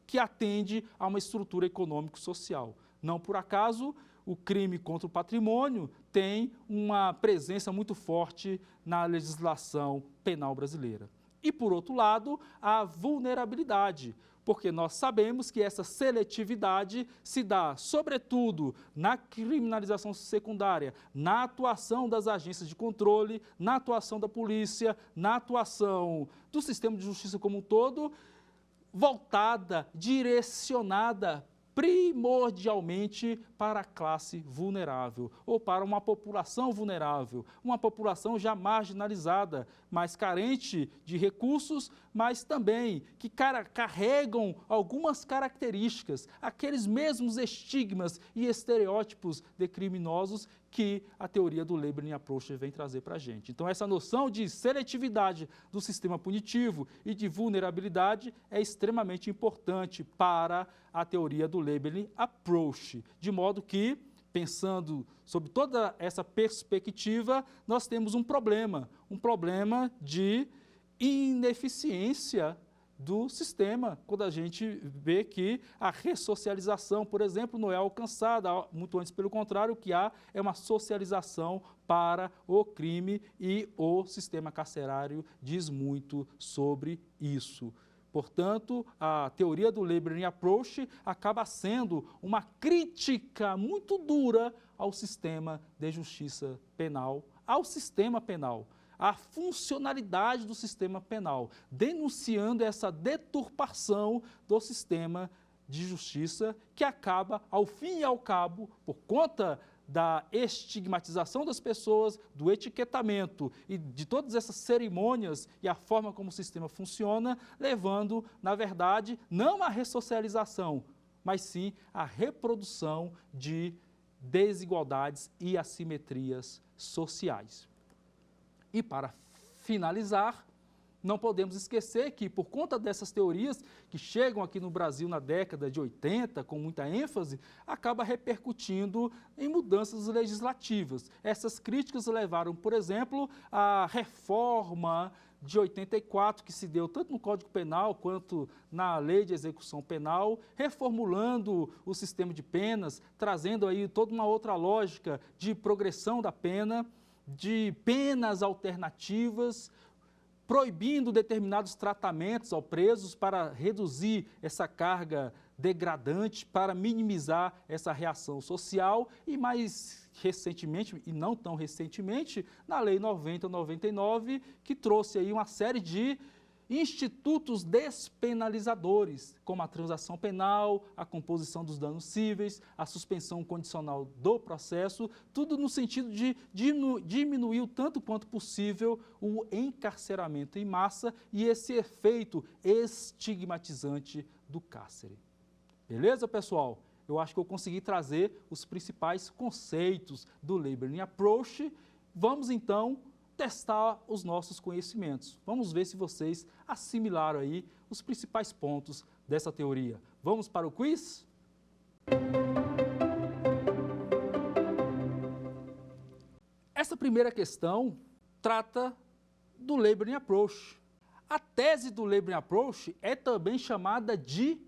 que atende a uma estrutura econômico-social. Não por acaso, o crime contra o patrimônio tem uma presença muito forte na legislação penal brasileira. E, por outro lado, a vulnerabilidade, porque nós sabemos que essa seletividade se dá, sobretudo, na criminalização secundária, na atuação das agências de controle, na atuação da polícia, na atuação do sistema de justiça como um todo, voltada, direcionada primordialmente para a classe vulnerável, ou para uma população vulnerável, uma população já marginalizada, mais carente de recursos, mas também que carregam algumas características, aqueles mesmos estigmas e estereótipos de criminosos que a teoria do Labeling Approach vem trazer para a gente. Então, essa noção de seletividade do sistema punitivo e de vulnerabilidade é extremamente importante para a teoria do Labeling Approach, de modo que pensando sobre toda essa perspectiva, nós temos um problema de ineficiência do sistema, quando a gente vê que a ressocialização, por exemplo, não é alcançada, muito antes, pelo contrário, o que há é uma socialização para o crime e o sistema carcerário diz muito sobre isso. Portanto, a teoria do Labeling Approach acaba sendo uma crítica muito dura ao sistema de justiça penal, ao sistema penal, à funcionalidade do sistema penal, denunciando essa deturpação do sistema de justiça que acaba, ao fim e ao cabo, por conta da estigmatização das pessoas, do etiquetamento e de todas essas cerimônias e a forma como o sistema funciona, levando, na verdade, não à ressocialização, mas sim à reprodução de desigualdades e assimetrias sociais. E para finalizar, não podemos esquecer que, por conta dessas teorias que chegam aqui no Brasil na década de 80, com muita ênfase, acaba repercutindo em mudanças legislativas. Essas críticas levaram, por exemplo, à reforma de 84, que se deu tanto no Código Penal quanto na Lei de Execução Penal, reformulando o sistema de penas, trazendo aí toda uma outra lógica de progressão da pena, de penas alternativas, proibindo determinados tratamentos aos presos para reduzir essa carga degradante, para minimizar essa reação social e mais recentemente, e não tão recentemente, na Lei 90/99, que trouxe aí uma série de institutos despenalizadores, como a transação penal, a composição dos danos cíveis, a suspensão condicional do processo, tudo no sentido de diminuir o tanto quanto possível o encarceramento em massa e esse efeito estigmatizante do cárcere. Beleza, pessoal? Eu acho que eu consegui trazer os principais conceitos do Labeling Approach. Vamos, então, testar os nossos conhecimentos. Vamos ver se vocês assimilaram aí os principais pontos dessa teoria. Vamos para o quiz? Essa primeira questão trata do Labeling Approach. A tese do Labeling Approach é também chamada de...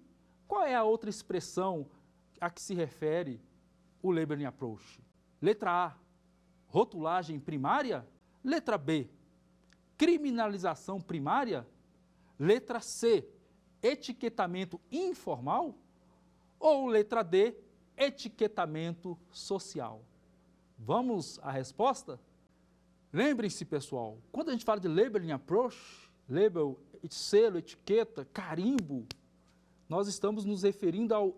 Qual é a outra expressão a que se refere o Labeling Approach? Letra A, rotulagem primária? Letra B, criminalização primária? Letra C, etiquetamento informal? Ou letra D, etiquetamento social? Vamos à resposta? Lembrem-se, pessoal, quando a gente fala de Labeling Approach, label, selo, etiqueta, carimbo, nós estamos nos referindo ao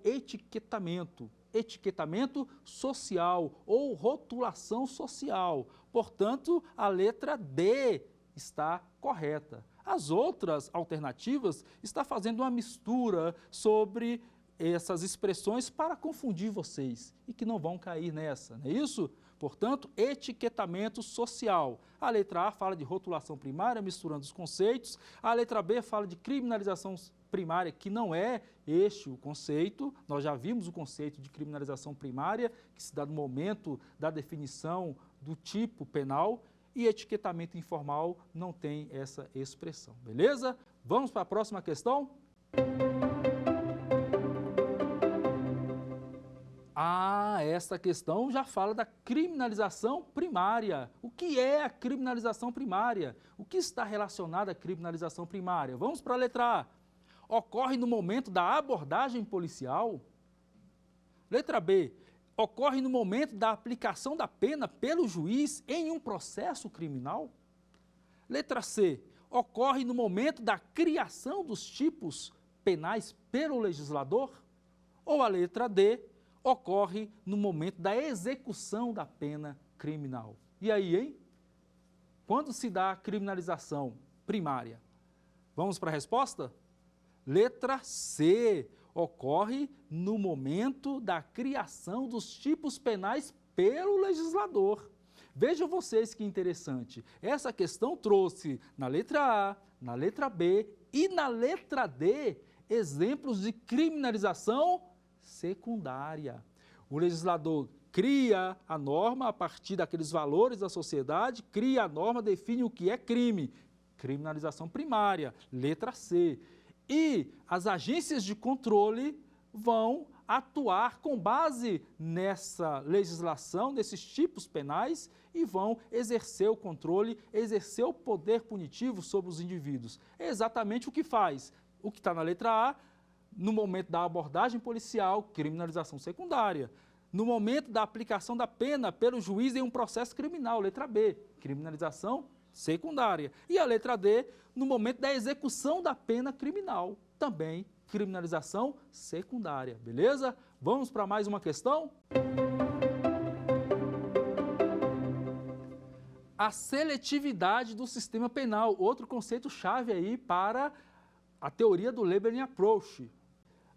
etiquetamento social ou rotulação social. Portanto, a letra D está correta. As outras alternativas estão fazendo uma mistura sobre essas expressões para confundir vocês e que não vão cair nessa, não é isso? Portanto, etiquetamento social. A letra A fala de rotulação primária, misturando os conceitos. A letra B fala de criminalização primária, que não é este o conceito. Nós já vimos o conceito de criminalização primária, que se dá no momento da definição do tipo penal, e etiquetamento informal não tem essa expressão, beleza? Vamos para a próxima questão? Esta questão já fala da criminalização primária. O que é a criminalização primária? O que está relacionado à criminalização primária? Vamos para a letra A. Ocorre no momento da abordagem policial? Letra B. Ocorre no momento da aplicação da pena pelo juiz em um processo criminal? Letra C. Ocorre no momento da criação dos tipos penais pelo legislador? Ou a letra D. Ocorre no momento da execução da pena criminal? E aí, hein? Quando se dá a criminalização primária? Vamos para a resposta? Letra C. Ocorre no momento da criação dos tipos penais pelo legislador. Vejam vocês que interessante. Essa questão trouxe na letra A, na letra B e na letra D exemplos de criminalização secundária. O legislador cria a norma a partir daqueles valores da sociedade, cria a norma, define o que é crime. Criminalização primária, letra C. E as agências de controle vão atuar com base nessa legislação, nesses tipos penais, e vão exercer o controle, exercer o poder punitivo sobre os indivíduos. É exatamente o que faz. O que está na letra A, no momento da abordagem policial, criminalização secundária. No momento da aplicação da pena pelo juiz em um processo criminal, letra B, criminalização secundária. E a letra D, no momento da execução da pena criminal, também criminalização secundária, beleza? Vamos para mais uma questão? A seletividade do sistema penal, outro conceito-chave aí para a teoria do Leberman Approach.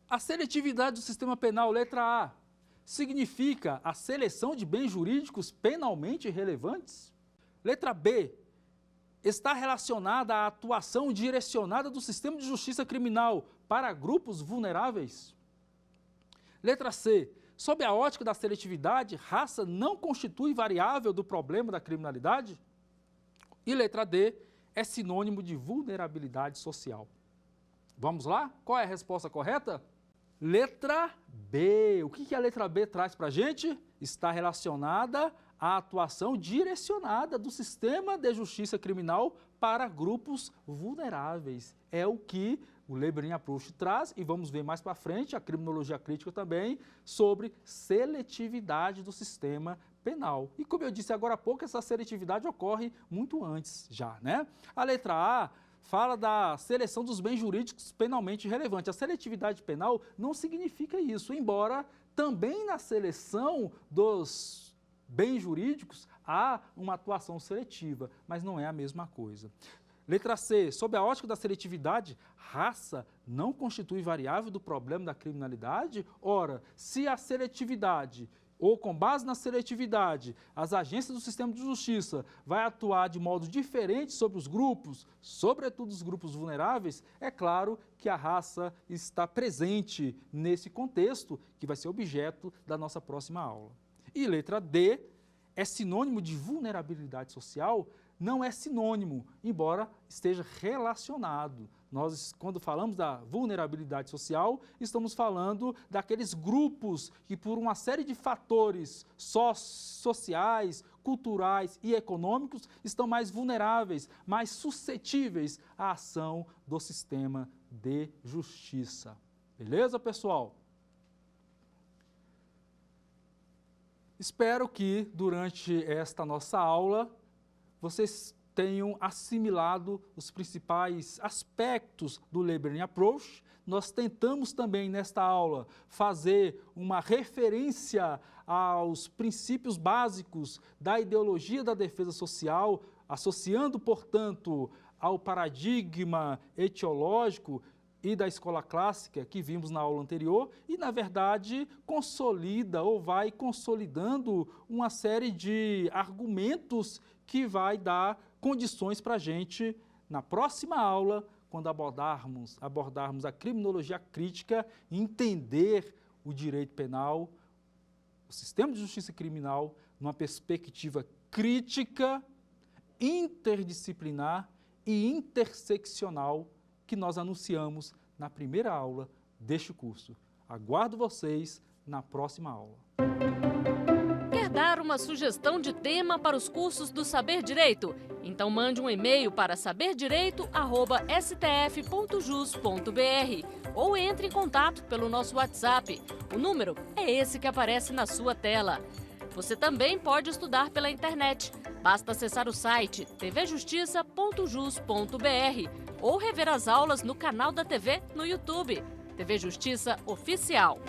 A seletividade do sistema penal, letra A, significa a seleção de bens jurídicos penalmente relevantes? Letra B, está relacionada à atuação direcionada do sistema de justiça criminal para grupos vulneráveis? Letra C, sob a ótica da seletividade, raça não constitui variável do problema da criminalidade? E letra D, é sinônimo de vulnerabilidade social. Vamos lá? Qual é a resposta correta? Letra B. O que a letra B traz para a gente? Está relacionada à atuação direcionada do sistema de justiça criminal para grupos vulneráveis. É o que o Leberman Approach traz, e vamos ver mais para frente, a criminologia crítica também, sobre seletividade do sistema penal. E como eu disse agora há pouco, essa seletividade ocorre muito antes já, né? A letra A fala da seleção dos bens jurídicos penalmente relevantes. A seletividade penal não significa isso, embora também na seleção dos bens jurídicos há uma atuação seletiva, mas não é a mesma coisa. Letra C, sob a ótica da seletividade, raça não constitui variável do problema da criminalidade? Ora, se a seletividade, ou com base na seletividade, as agências do sistema de justiça vai atuar de modo diferente sobre os grupos, sobretudo os grupos vulneráveis, é claro que a raça está presente nesse contexto, que vai ser objeto da nossa próxima aula. E letra D, é sinônimo de vulnerabilidade social? Não é sinônimo, embora esteja relacionado. Nós, quando falamos da vulnerabilidade social, estamos falando daqueles grupos que, por uma série de fatores sociais, culturais e econômicos, estão mais vulneráveis, mais suscetíveis à ação do sistema de justiça. Beleza, pessoal? Espero que, durante esta nossa aula, vocês tenham assimilado os principais aspectos do Leberman Approach. Nós tentamos também, nesta aula, fazer uma referência aos princípios básicos da ideologia da defesa social, associando, portanto, ao paradigma etiológico e da escola clássica que vimos na aula anterior e, na verdade, consolida ou vai consolidando uma série de argumentos que vai dar condições para a gente, na próxima aula, quando abordarmos a criminologia crítica, entender o direito penal, o sistema de justiça criminal, numa perspectiva crítica, interdisciplinar e interseccional, que nós anunciamos na primeira aula deste curso. Aguardo vocês na próxima aula. Quer dar uma sugestão de tema para os cursos do Saber Direito? Então mande um e-mail para saberdireito@stf.jus.br ou entre em contato pelo nosso WhatsApp. O número é esse que aparece na sua tela. Você também pode estudar pela internet. Basta acessar o site tvjustiça.jus.br ou rever as aulas no canal da TV no YouTube, TV Justiça Oficial.